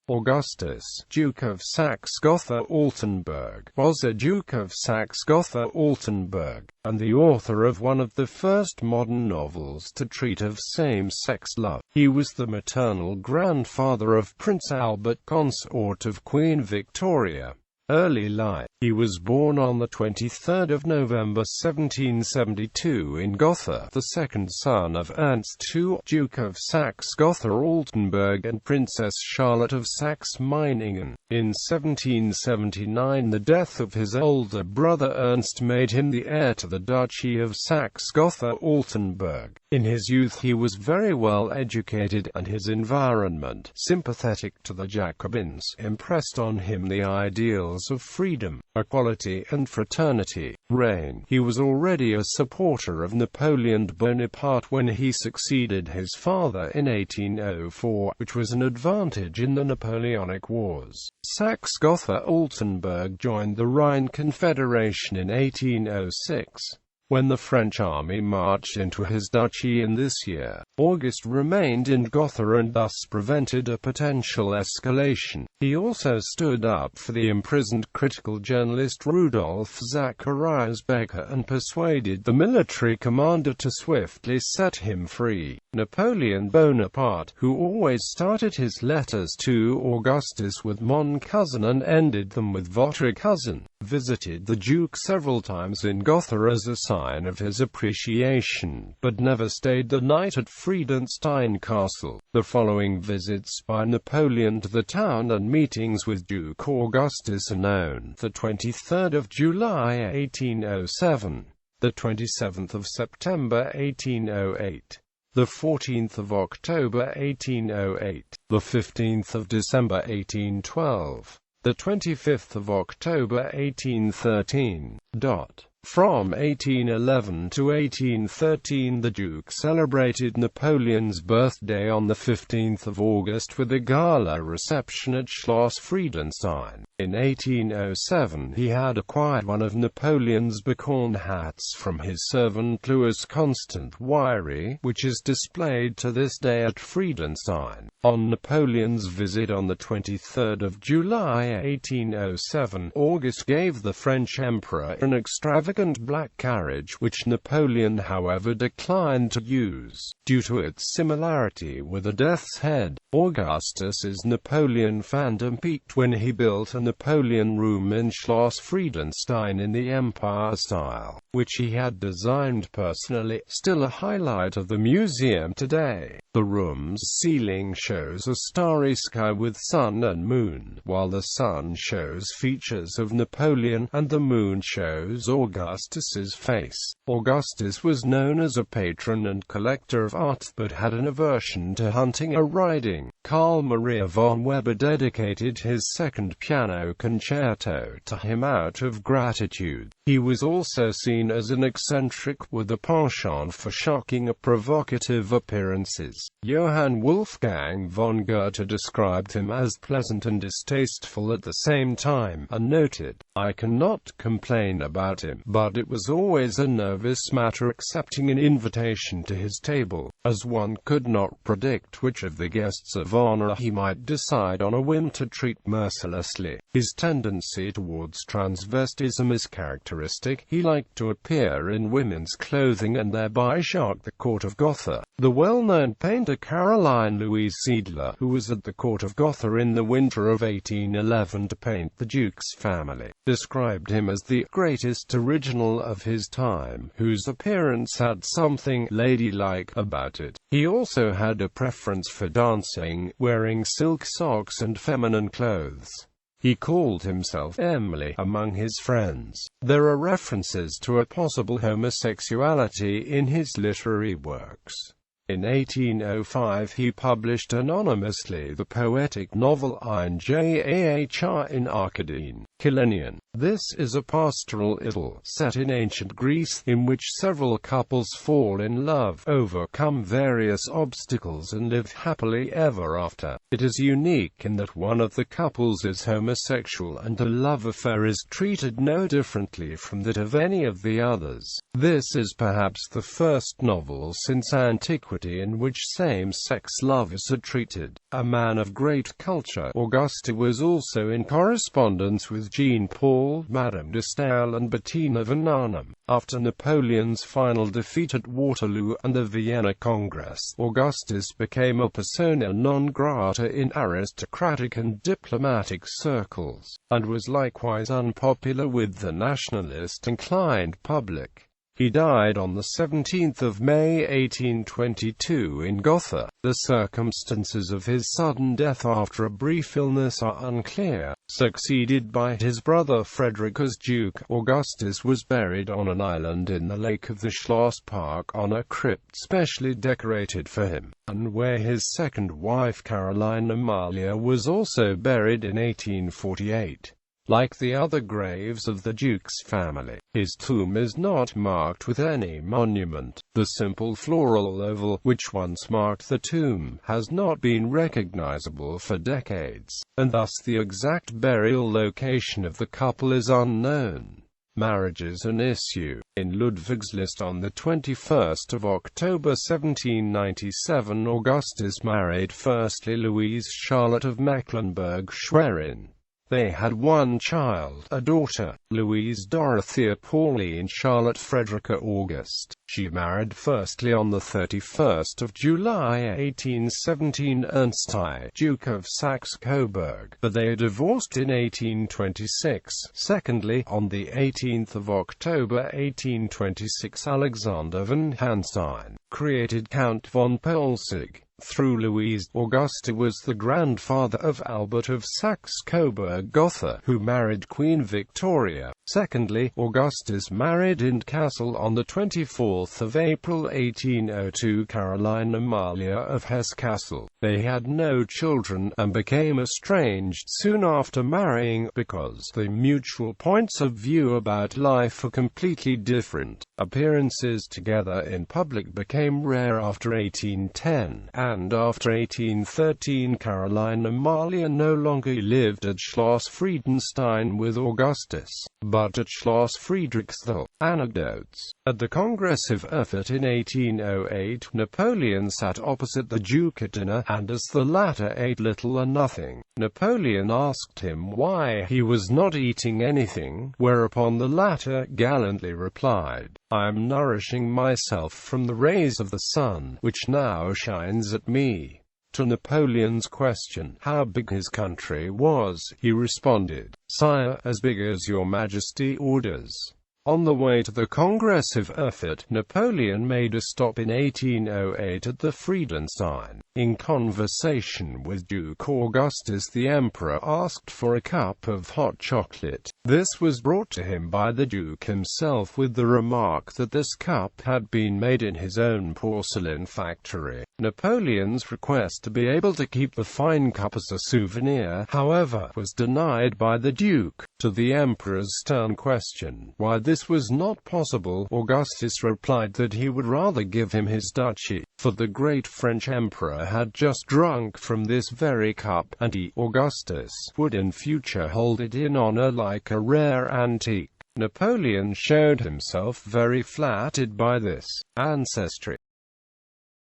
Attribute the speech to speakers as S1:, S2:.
S1: Augustus, Duke of Saxe-Gotha-Altenburg, was a Duke of Saxe-Gotha-Altenburg, and the author of one of the first modern novels to treat of same-sex love. He was the maternal grandfather of Prince Albert, consort of Queen Victoria. Early life. He was born on the 23rd of November 1772 in Gotha, the second son of Ernst II, Duke of Saxe-Gotha-Altenburg and Princess Charlotte of Saxe-Meiningen. In 1779 the death of his older brother Ernst made him the heir to the Duchy of Saxe-Gotha-Altenburg. In his youth he was very well educated, and his environment, sympathetic to the Jacobins, impressed on him the ideals of freedom, equality and fraternity. He was already a supporter of Napoleon Bonaparte when he succeeded his father in 1804, which was an advantage in the Napoleonic Wars. Saxe-Gotha-Altenburg joined the Rhine Confederation in 1806. When the French army marched into his duchy in this year, August remained in Gotha and thus prevented a potential escalation. He also stood up for the imprisoned critical journalist Rudolf Zacharias Becker and persuaded the military commander to swiftly set him free. Napoleon Bonaparte, who always started his letters to Augustus with mon cousin and ended them with votre cousin, visited the Duke several times in Gotha as a sign of his appreciation, but never stayed the night at Friedenstein Castle. The following visits by Napoleon to the town and meetings with Duke Augustus are known: the 23rd of July 1807, the 27th of September 1808, the 14th of October 1808, the 15th of December 1812, the 25th of October 1813. From 1811 to 1813 the Duke celebrated Napoleon's birthday on the 15th of August with a gala reception at Schloss Friedenstein. In 1807 he had acquired one of Napoleon's Bicorn hats from his servant Louis Constant Wiry, which is displayed to this day at Friedenstein. On Napoleon's visit on the 23rd of July 1807, August gave the French Emperor an extravagant black carriage, which Napoleon however declined to use, due to its similarity with a death's head. Augustus's Napoleon fandom peaked when he built a Napoleon room in Schloss Friedenstein in the Empire style, which he had designed personally, still a highlight of the museum today. The room's ceiling shows a starry sky with sun and moon, while the sun shows features of Napoleon, and the moon shows Augustus's face. Augustus was known as a patron and collector of art, but had an aversion to hunting or riding. Carl Maria von Weber dedicated his second piano concerto to him out of gratitude. He was also seen as an eccentric with a penchant for shocking or provocative appearances. Johann Wolfgang von Goethe described him as pleasant and distasteful at the same time, and noted, "I cannot complain about him, but it was always a nervous matter accepting an invitation to his table, as one could not predict which of the guests of honor he might decide on a whim to treat mercilessly." His tendency towards transvestism is characteristic. He liked to appear in women's clothing and thereby shock the court of Gotha. The well-known painter Caroline Louise Seidler, who was at the court of Gotha in the winter of 1811 to paint the Duke's family, described him as the greatest original of his time, whose appearance had something ladylike about it. He also had a preference for dancing, wearing silk socks and feminine clothes. He called himself Emily among his friends. There are references to a possible homosexuality in his literary works. In 1805 he published anonymously the poetic novel Ein Jahr in Arkadien, Killenian. This is a pastoral idyll, set in ancient Greece, in which several couples fall in love, overcome various obstacles and live happily ever after. It is unique in that one of the couples is homosexual and the love affair is treated no differently from that of any of the others. This is perhaps the first novel since antiquity antiquity in which same-sex lovers are treated. A man of great culture, Augustus was also in correspondence with Jean-Paul, Madame de Staël and Bettina von Arnim. After Napoleon's final defeat at Waterloo and the Vienna Congress, Augustus became a persona non grata in aristocratic and diplomatic circles, and was likewise unpopular with the nationalist-inclined public. He died on the 17th of May 1822 in Gotha. The circumstances of his sudden death after a brief illness are unclear. Succeeded by his brother Frederick as Duke, Augustus was buried on an island in the lake of the Schloss Park on a crypt specially decorated for him, and where his second wife Caroline Amalia was also buried in 1848. Like the other graves of the Duke's family, his tomb is not marked with any monument. The simple floral oval, which once marked the tomb, has not been recognizable for decades, and thus the exact burial location of the couple is unknown. Marriages an issue. In Ludwig's list on the 21st of October 1797, Augustus married firstly Louise Charlotte of Mecklenburg-Schwerin. They had one child, a daughter, Louise Dorothea Pauline Charlotte Frederica August. She married firstly on the 31st of July 1817 Ernst I, Duke of Saxe-Coburg, but they divorced in 1826. Secondly, on the 18th of October 1826 Alexander von Hanstein, created Count von Polsig. Through Louise, Augustus was the grandfather of Albert of Saxe-Coburg-Gotha, who married Queen Victoria. Secondly, Augustus married in Kassel on the 24th of April 1802 Caroline Amalia of Hesse-Kassel. They had no children, and became estranged soon after marrying, because the mutual points of view about life are completely different. Appearances together in public became rare after 1810, and after 1813 Caroline Amalia no longer lived at Schloss Friedenstein with Augustus, but at Schloss Friedrichsthal. Anecdotes. At the Congress of Erfurt in 1808, Napoleon sat opposite the Duke at dinner, and as the latter ate little or nothing, Napoleon asked him why he was not eating anything, whereupon the latter gallantly replied, "I am nourishing myself from the rays of the sun, which now shines at me." To Napoleon's question, how big his country was, he responded, "Sire, as big as your Majesty orders." On the way to the Congress of Erfurt, Napoleon made a stop in 1808 at the Friedenstein. In conversation with Duke Augustus, the Emperor asked for a cup of hot chocolate. This was brought to him by the Duke himself with the remark that this cup had been made in his own porcelain factory. Napoleon's request to be able to keep the fine cup as a souvenir, however, was denied by the Duke. To the Emperor's stern question why this was not possible, Augustus replied that he would rather give him his duchy, for the great French Emperor had just drunk from this very cup, and he, Augustus, would in future hold it in honor like a rare antique. Napoleon showed himself very flattered by this ancestry.